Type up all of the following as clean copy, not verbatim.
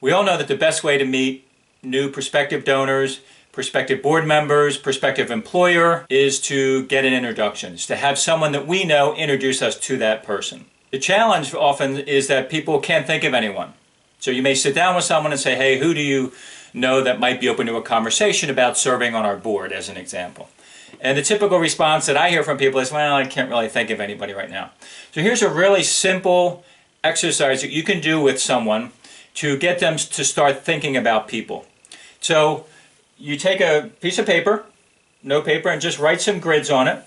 We all know that the best way to meet new prospective donors, prospective board members, prospective employer is to get an introduction, is to have someone that we know introduce us to that person. The challenge often is that people can't think of anyone. So you may sit down with someone and say, hey, who do you know that might be open to a conversation about serving on our board, as an example. And the typical response that I hear from people is, well, I can't really think of anybody right now. So here's a really simple exercise that you can do with someone to get them to start thinking about people. So you take a piece of paper, no paper, and just write some grids on it.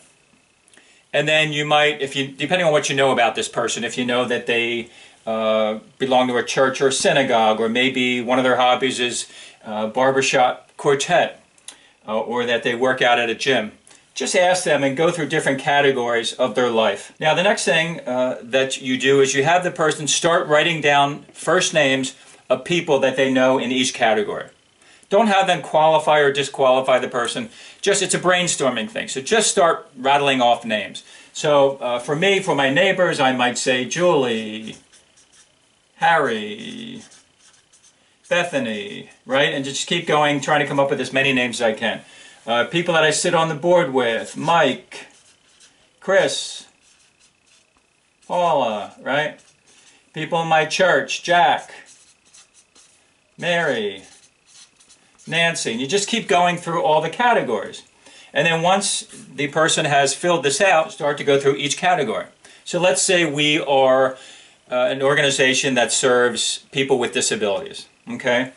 And then you might, depending on what you know about this person, if you know that they belong to a church or a synagogue, or maybe one of their hobbies is barbershop quartet, or that they work out at a gym, just ask them and go through different categories of their life. Now the next thing that you do is you have the person start writing down first names of people that they know in each category. Don't have them qualify or disqualify the person. Just, it's a brainstorming thing. So just start rattling off names. So for me, for my neighbors, I might say Julie, Harry, Bethany, right? And just keep going, trying to come up with as many names as I can. People that I sit on the board with, Mike, Chris, Paula, right? People in my church, Jack, Mary, Nancy. And you just keep going through all the categories. And then once the person has filled this out, start to go through each category. So let's say we are an organization that serves people with disabilities, okay?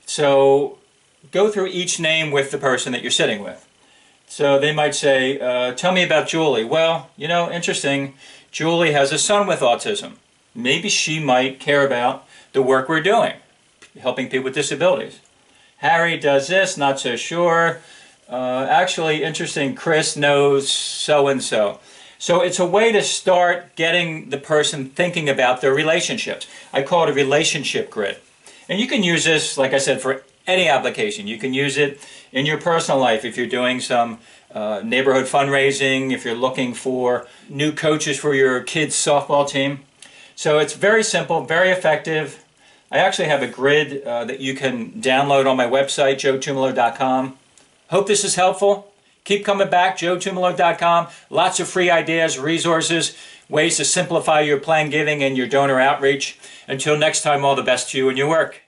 So go through each name with the person that you're sitting with. So they might say, tell me about Julie. Well, you know, interesting, Julie has a son with autism. Maybe she might care about the work we're doing, helping people with disabilities. Harry does this, not so sure. Actually, interesting, Chris knows so-and-so. So it's a way to start getting the person thinking about their relationships. I call it a relationship grid. And you can use this, like I said, for any application. You can use it in your personal life if you're doing some neighborhood fundraising, if you're looking for new coaches for your kids' softball team. So it's very simple, very effective. I actually have a grid that you can download on my website, joetumalo.com. Hope this is helpful. Keep coming back, joetumalo.com. Lots of free ideas, resources, ways to simplify your plan giving and your donor outreach. Until next time, all the best to you and your work.